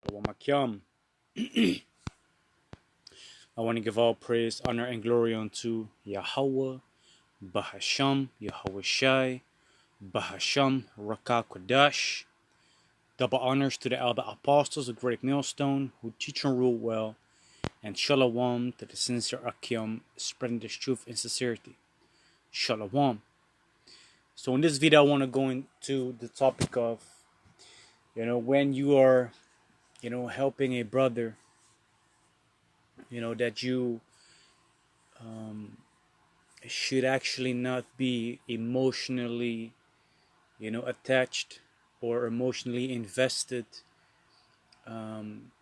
Awamakyam. I want to give all praise, honor, and glory unto Yahweh, Bahasham, Yahweh Shai, Bahasham, Rakah Kodash. Double honors to the elder apostles of Great Millstone who teach and rule well, and Shalom to the sincere Akim spreading this truth in sincerity. Shalom. So in this video, I want to go into the topic of, when you are, helping a brother, that you should actually not be emotionally, attached or emotionally invested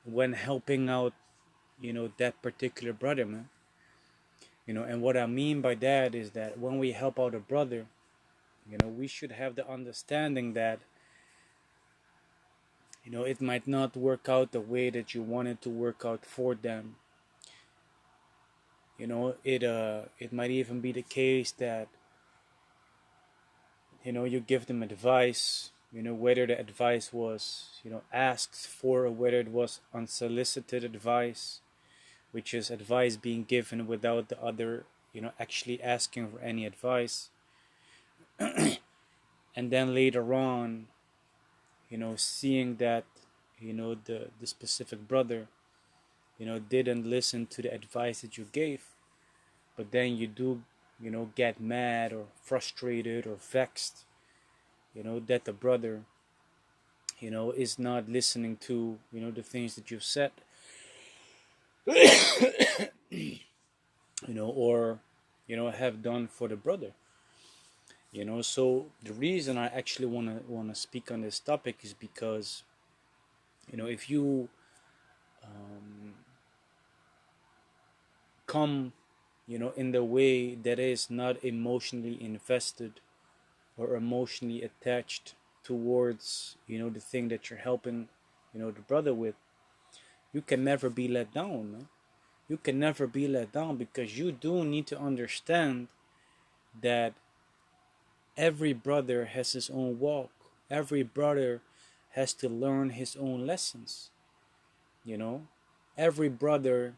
when helping out, that particular brother, man. And what I mean by that is that when we help out a brother, we should have the understanding that, it might not work out the way that you want it to work out for them. It might even be the case that, you give them advice, whether the advice was, asked for or whether it was unsolicited advice, which is advice being given without the other, actually asking for any advice. And then later on, seeing that, the specific brother, didn't listen to the advice that you gave, but then you do, get mad or frustrated or vexed, that the brother, is not listening to, the things that you've said, or, have done for the brother. So the reason I actually wanna speak on this topic is because, if you come, in the way that is not emotionally invested or emotionally attached towards, the thing that you're helping, the brother with, you can never be let down, man. You can never be let down because you do need to understand that every brother has his own walk. Every brother has to learn his own lessons. Every brother,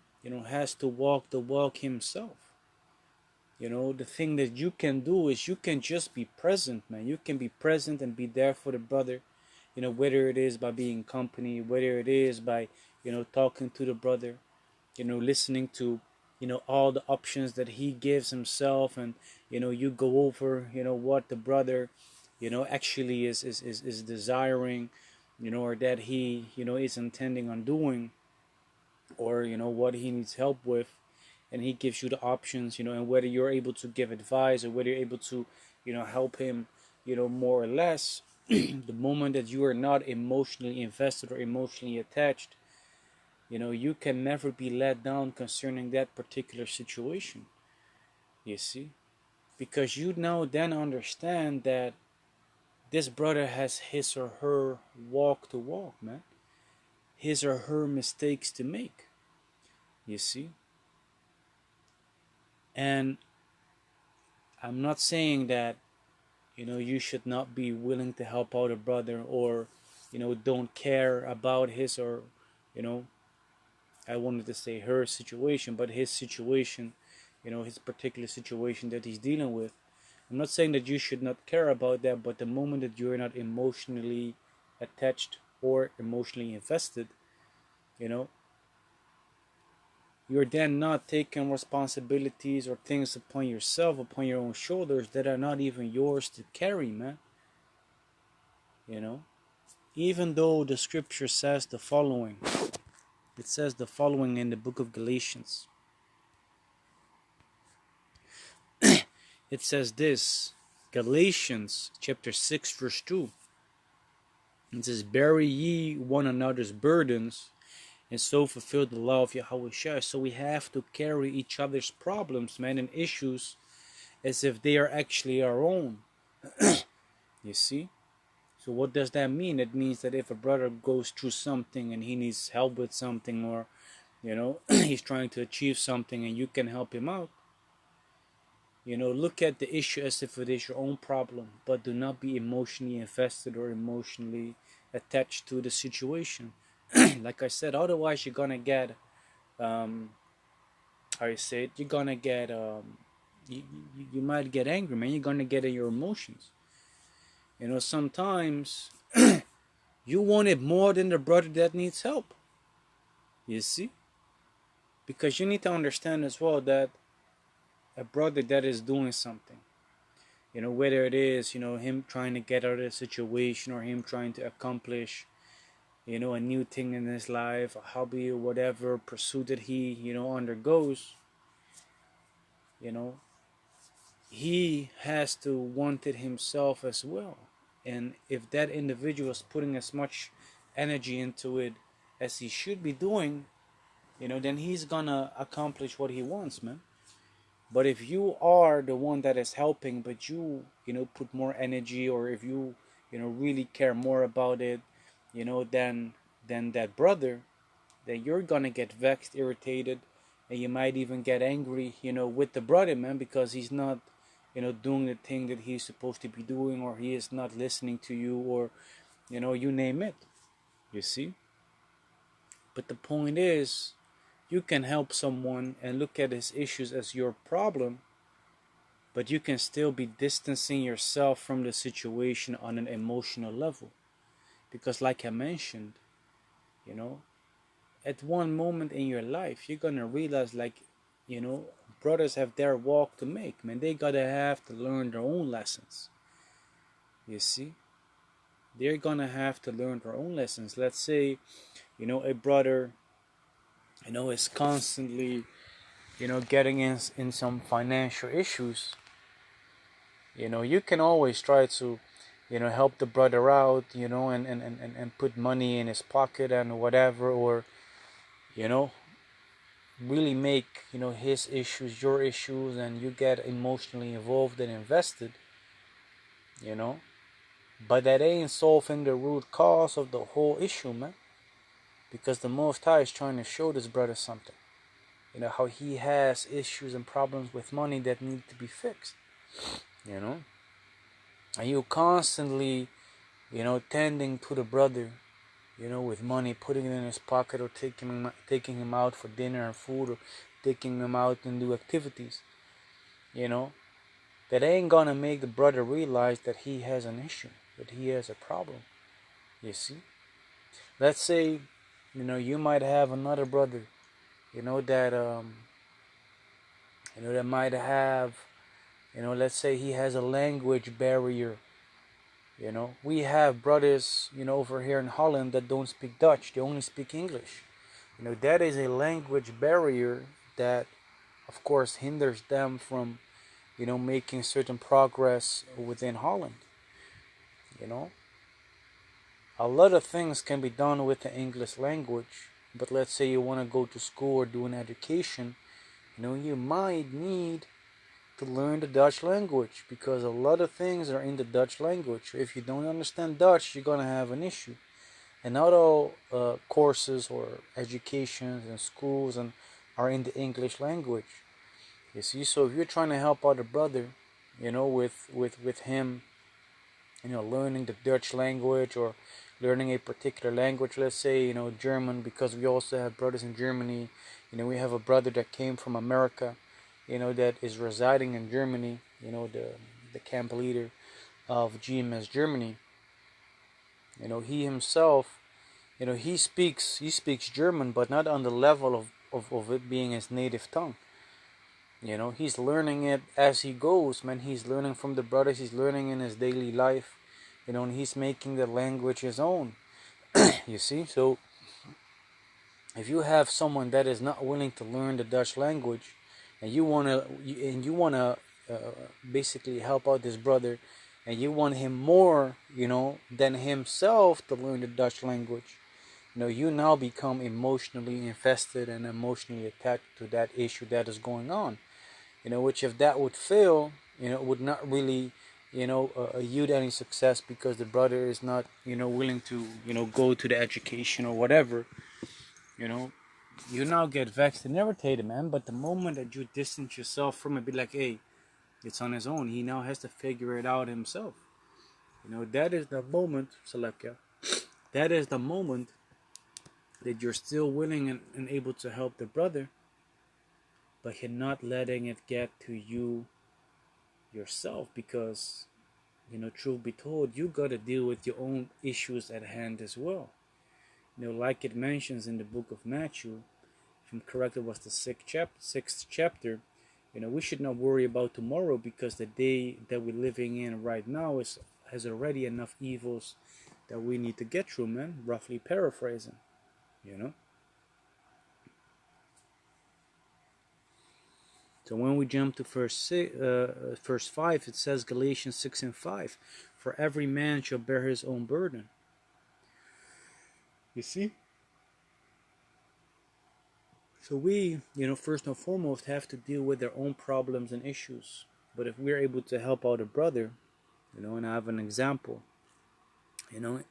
has to walk the walk himself. The thing that you can do is you can just be present, man. You can be present and be there for the brother, whether it is by being company, whether it is by, talking to the brother, listening to, all the options that he gives himself, and, you go over, what the brother, actually is desiring, or that he, is intending on doing, or, what he needs help with, and he gives you the options, and whether you're able to give advice or whether you're able to, help him, more or less. The moment that you are not emotionally invested or emotionally attached, you can never be let down concerning that particular situation. You see? Because you now then understand that this brother has his or her walk to walk, man. His or her mistakes to make. You see? And I'm not saying that, you should not be willing to help out a brother, or, don't care about his, or, I wanted to say her situation, but his situation, his particular situation that he's dealing with. I'm not saying that you should not care about that, but the moment that you're not emotionally attached or emotionally invested, you're then not taking responsibilities or things upon yourself, upon your own shoulders, that are not even yours to carry, man. Even though the scripture says the following, it says the following in the book of Galatians. It says this, Galatians chapter 6 verse 2. It says, "Bear ye one another's burdens, and so fulfill the law of Yahweh Shai." So we have to carry each other's problems, man, and issues as if they are actually our own. You see? So what does that mean? It means that if a brother goes through something and he needs help with something, or, he's trying to achieve something and you can help him out, look at the issue as if it is your own problem, but do not be emotionally invested or emotionally attached to the situation. Like I said, otherwise you're gonna get, um, how you say it, you're gonna get, you might get angry, man. You're gonna get in your emotions. You know, sometimes you want it more than the brother that needs help. You see? Because you need to understand as well that a brother that is doing something, you know, whether it is, you know, him trying to get out of the situation or him trying to accomplish, you know, a new thing in his life, a hobby or whatever pursuit that he, you know, undergoes, you know, he has to want it himself as well. And if that individual is putting as much energy into it as he should be doing, you know, then he's gonna accomplish what he wants, man. But if you are the one that is helping, but you know, put more energy, or if you know, really care more about it, you know, than that brother, then you're gonna get vexed, irritated, and you might even get angry, you know, with the brother, man, because he's not, you know, doing the thing that he's supposed to be doing, or he is not listening to you, or, you know, you name it. You see? But the point is, you can help someone and look at his issues as your problem, but you can still be distancing yourself from the situation on an emotional level. Because, like I mentioned, you know, at one moment in your life, you're gonna realize, like, you know, brothers have their walk to make, man. They gotta have to learn their own lessons. You see? They're gonna have to learn their own lessons. Let's say, you know, a brother, you know, is constantly, you know, getting in some financial issues. You know, you can always try to, you know, help the brother out, you know, and put money in his pocket and whatever, or, you know, really make, you know, his issues your issues, and you get emotionally involved and invested, you know. But that ain't solving the root cause of the whole issue, man. Because the Most High is trying to show this brother something. You know, how he has issues and problems with money that need to be fixed, you know. And you constantly, you know, tending to the brother, you know, with money, putting it in his pocket, or taking him out for dinner and food, or taking him out and do activities, you know, that ain't gonna make the brother realize that he has an issue, that he has a problem. You see? Let's say, you know, you might have another brother, you know, that might have, you know, let's say he has a language barrier. You know, we have brothers, you know, over here in Holland that don't speak Dutch, they only speak English. You know, that is a language barrier that, of course, hinders them from, you know, making certain progress within Holland. You know, a lot of things can be done with the English language, but let's say you want to go to school or do an education, you know, you might need to learn the Dutch language, because a lot of things are in the Dutch language. If you don't understand Dutch, you're gonna have an issue. And not all courses or educations and schools are in the English language. You see, so if you're trying to help out a brother, you know, with him, you know, learning the Dutch language, or learning a particular language, let's say, you know, German, because we also have brothers in Germany. You know, we have a brother that came from America, you know, that is residing in Germany, you know, the camp leader of GMS Germany. You know, he himself, you know, he speaks German, but not on the level of it being his native tongue. You know, he's learning it as he goes, man. He's learning from the brothers, he's learning in his daily life, you know, and he's making the language his own. You see? So if you have someone that is not willing to learn the Dutch language, and you wanna basically help out this brother, and you want him more, you know, than himself to learn the Dutch language, you know, you now become emotionally invested and emotionally attached to that issue that is going on. You know, which if that would fail, you know, would not really, you know, yield any success, because the brother is not, you know, willing to, you know, go to the education or whatever. You know, you now get vexed and irritated, man. But the moment that you distance yourself from it, be like, hey, it's on his own. He now has to figure it out himself. You know, that is the moment, Salakia. That is the moment that you're still willing and able to help the brother, but you're not letting it get to you yourself, because, truth be told, you got to deal with your own issues at hand as well. Like it mentions in the book of Matthew, if I'm correct, it was the sixth chapter. We should not worry about tomorrow, because the day that we're living in right now has already enough evils that we need to get through, man. Roughly paraphrasing, you know. So when we jump to verse 5, it says, Galatians 6:5, for every man shall bear his own burden. You see? So we, first and foremost have to deal with their own problems and issues. But if we're able to help out a brother, and I have an example, in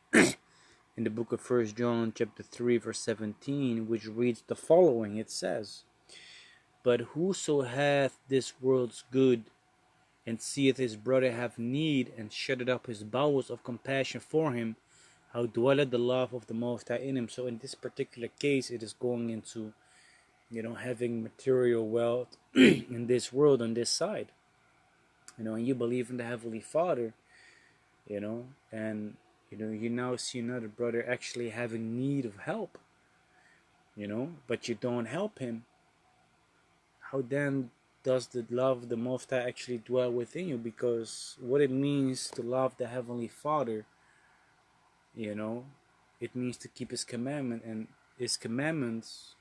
the book of 1 John chapter 3 verse 17, which reads the following. It says, but whoso hath this world's good, and seeth his brother have need, and shutteth up his bowels of compassion for him, how dwelleth the love of the Most High in him? So in this particular case, it is going into, having material wealth in this world, on this side, and you believe in the Heavenly Father, and you now see another brother actually having need of help, but you don't help him. How then does the love of the Most High actually dwell within you? Because what it means to love the Heavenly Father, it means to keep His commandment, and His commandments,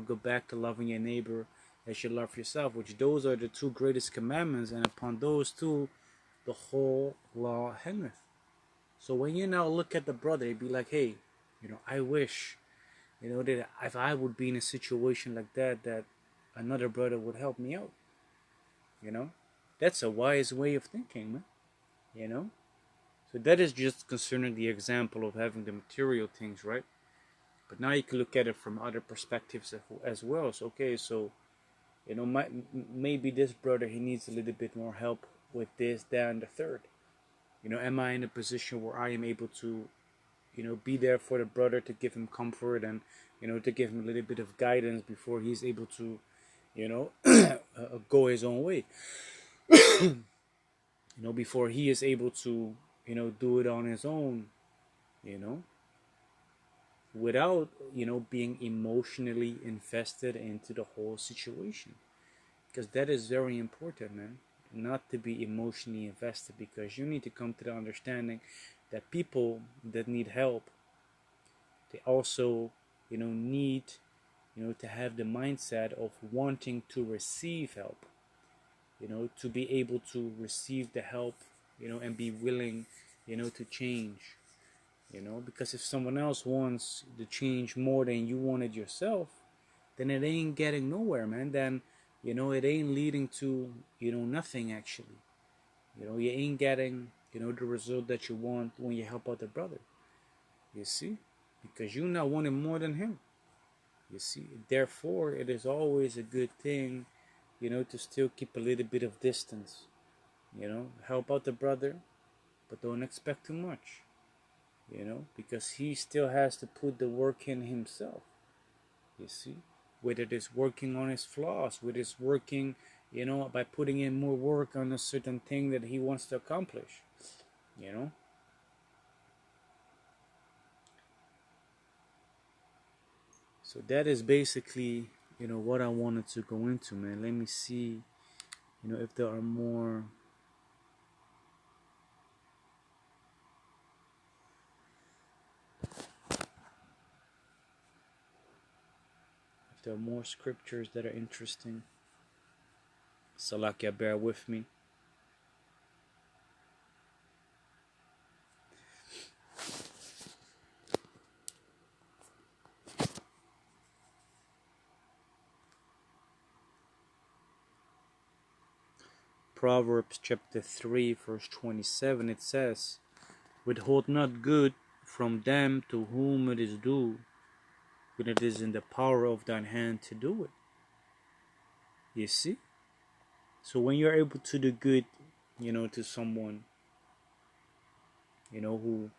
go back to loving your neighbor as you love yourself, which those are the two greatest commandments, and upon those two the whole law hangeth. So when you now look at the brother, you'd be like, hey, I wish, that if I would be in a situation like that another brother would help me out. That's a wise way of thinking, man. So that is just concerning the example of having the material things, right? But now you can look at it from other perspectives as well. So, okay, so, maybe this brother, he needs a little bit more help with this, that, and the third. Am I in a position where I am able to, be there for the brother, to give him comfort, and, to give him a little bit of guidance before he's able to, go his own way. Before he is able to, do it on his own, without, being emotionally invested into the whole situation. Because that is very important, man. Not to be emotionally invested, because you need to come to the understanding that people that need help, they also, need, to have the mindset of wanting to receive help, to be able to receive the help, and be willing, to change, because if someone else wants to change more than you wanted yourself, then it ain't getting nowhere, man. Then, it ain't leading to, nothing actually. You ain't getting, the result that you want when you help out the brother. You see? Because you not wanting more than him. You see? Therefore, it is always a good thing, to still keep a little bit of distance. Help out the brother, but don't expect too much. Because he still has to put the work in himself. You see? Whether it is working on his flaws, whether it's working, by putting in more work on a certain thing that he wants to accomplish. So that is basically, what I wanted to go into, man. Let me see, if there are more. If there are more scriptures that are interesting. Salakia, bear with me. Proverbs chapter 3 verse 27, it says, withhold not good from them to whom it is due, when it is in the power of thine hand to do it. You see? So when you're able to do good, to someone, who,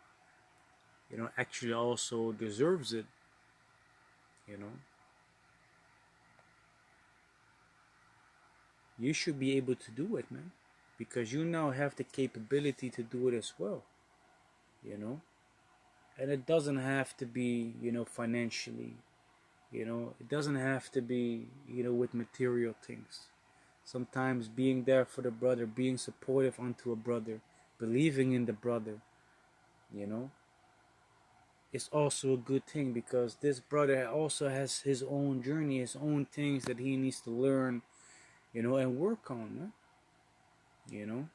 actually also deserves it, you know, you should be able to do it, man, because you now have the capability to do it as well, you know. And it doesn't have to be, financially, it doesn't have to be, with material things. Sometimes being there for the brother, being supportive unto a brother, believing in the brother, you know, is also a good thing, because this brother also has his own journey, his own things that he needs to learn, and work on, man. You know.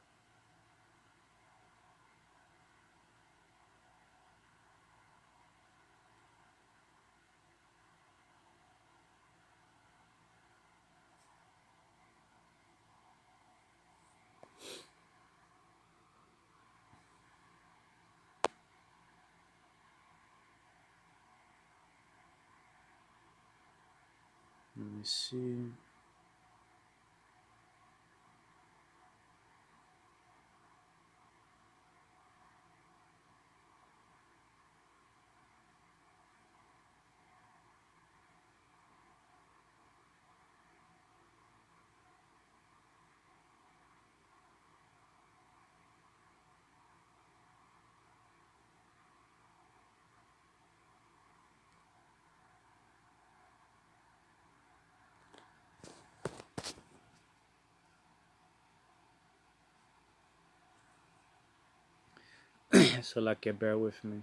Let me see. So like, bear with me.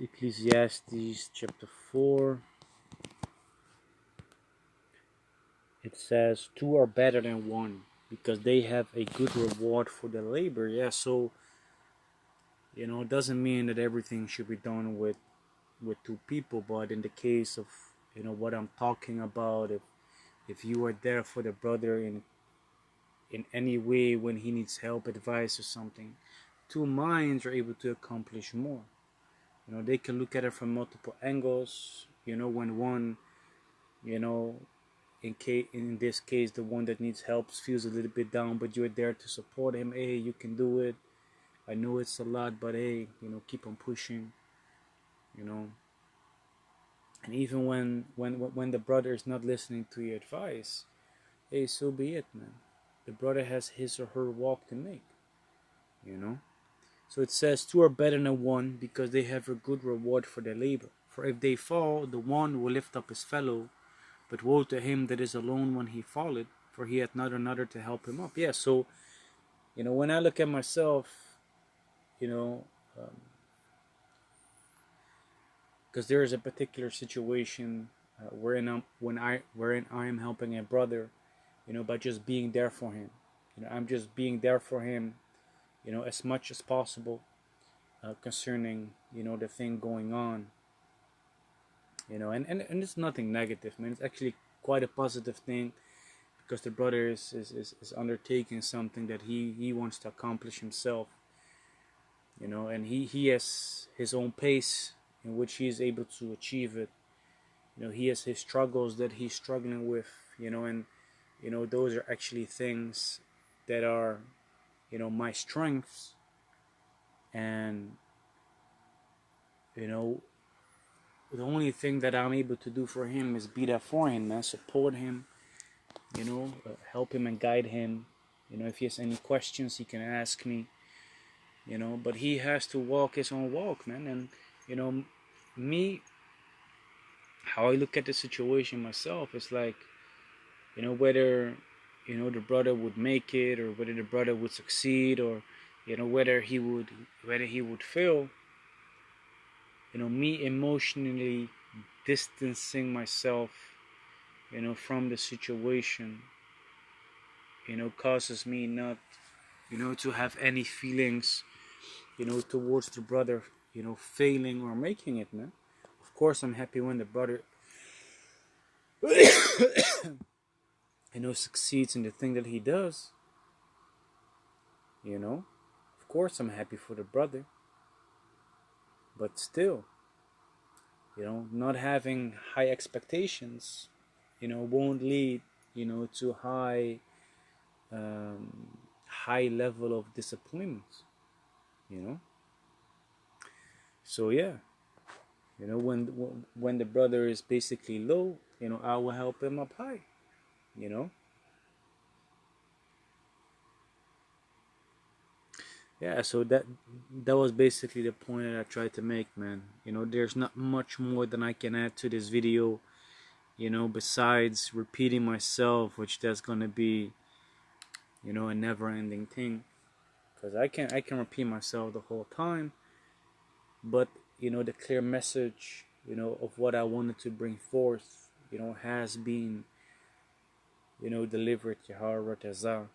Ecclesiastes chapter 4. It says, two are better than one, because they have a good reward for their labor. Yeah, so, it doesn't mean that everything should be done with two people, but in the case of, what I'm talking about, if you are there for the brother in any way when he needs help, advice, or something, two minds are able to accomplish more. They can look at it from multiple angles. When one, you know in this case, the one that needs help feels a little bit down, but you're there to support him. Hey, you can do it. I know it's a lot, but hey, keep on pushing. you know and even when the brother is not listening to your advice, hey, so be it, man. The brother has his or her walk to make. you know so it says, two are better than one, because they have a good reward for their labor. For if they fall, the one will lift up his fellow. But woe to him that is alone when he falleth, for he hath not another to help him up. Yeah, so, when I look at myself, you know, because there is a particular situation wherein I am helping a brother, by just being there for him. I'm just being there for him, as much as possible, concerning, the thing going on. And it's nothing negative, man. It's actually quite a positive thing, because the brother is undertaking something that he wants to accomplish himself, and he has his own pace in which he is able to achieve it. He has his struggles that he's struggling with, and those are actually things that are, my strengths. And the only thing that I'm able to do for him is be there for him, man. Support him, help him and guide him. If he has any questions, he can ask me. But he has to walk his own walk, man. And me, how I look at the situation myself is like, whether the brother would make it, or whether the brother would succeed, or whether he would fail. Me emotionally distancing myself, from the situation, causes me not to have any feelings, towards the brother, failing or making it, man. Of course, I'm happy when the brother, succeeds in the thing that he does. Of course, I'm happy for the brother. But still, not having high expectations, won't lead, to high level of disappointment, you know. So yeah, when the brother is basically low, I will help him up high, you know. Yeah, so that was basically the point that I tried to make, man. There's not much more than I can add to this video, besides repeating myself, which that's gonna be, a never-ending thing, because I can repeat myself the whole time, but the clear message, of what I wanted to bring forth, has been, delivered. Yahweh Ratazah.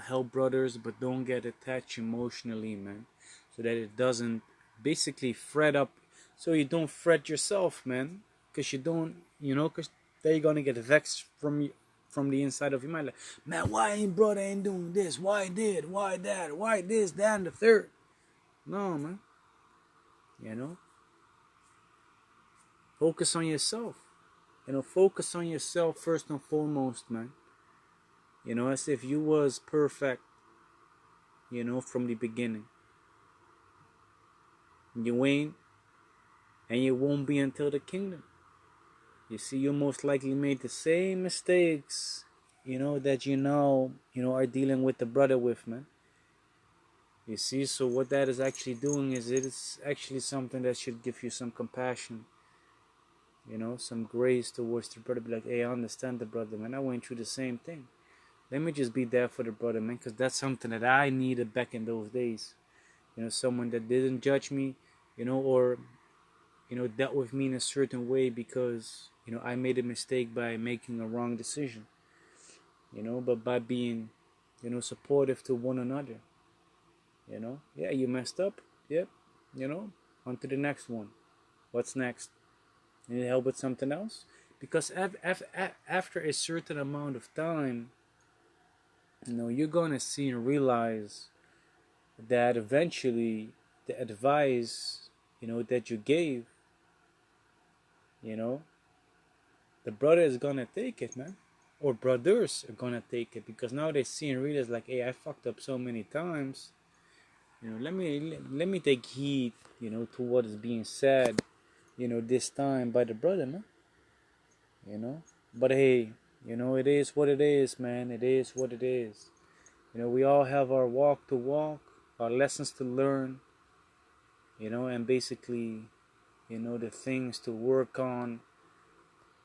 Help brothers, but don't get attached emotionally, man, so that it doesn't basically fret up, so you don't fret yourself, man, because you don't, because then you're gonna get vexed from the inside of your mind, like, man, why ain't brother ain't doing this? Why did? Why that? Why this? That, and the third? No, man. Focus on yourself. Focus on yourself first and foremost, man. As if you was perfect, from the beginning. You ain't, and you won't be until the kingdom. You see, you most likely made the same mistakes, that are dealing with the brother with, man. You see, so what that is actually doing is it is actually something that should give you some compassion, some grace towards the brother. Be like, hey, I understand the brother, man. I went through the same thing. Let me just be there for the brother, man, because that's something that I needed back in those days. Someone that didn't judge me, or dealt with me in a certain way because I made a mistake by making a wrong decision, but by being supportive to one another. Yeah, you messed up. Yep. On to the next one. What's next? You need help with something else? Because after a certain amount of time, you're gonna see and realize that eventually the advice that you gave, the brother is gonna take it, man, or brothers are gonna take it, because now they see and realize, like, hey, I fucked up so many times. Let me take heed, to what is being said, this time by the brother, man. But hey, it is what it is, man. It is what it is. We all have our walk to walk, our lessons to learn, and basically, the things to work on,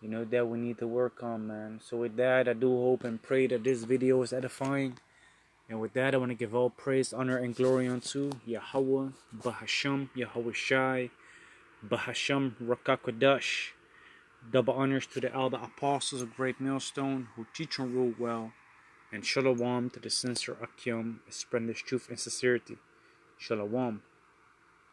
that we need to work on, man. So with that, I do hope and pray that this video is edifying. And with that, I want to give all praise, honor, and glory unto Yahweh, Bahasham, Yahweh Shai, Bahasham, Rakakwadash. Double honors to the elder apostles of Great Millstone who teach and rule well. And Shalom to the sincere Akim, spreading this truth and sincerity. Shalom.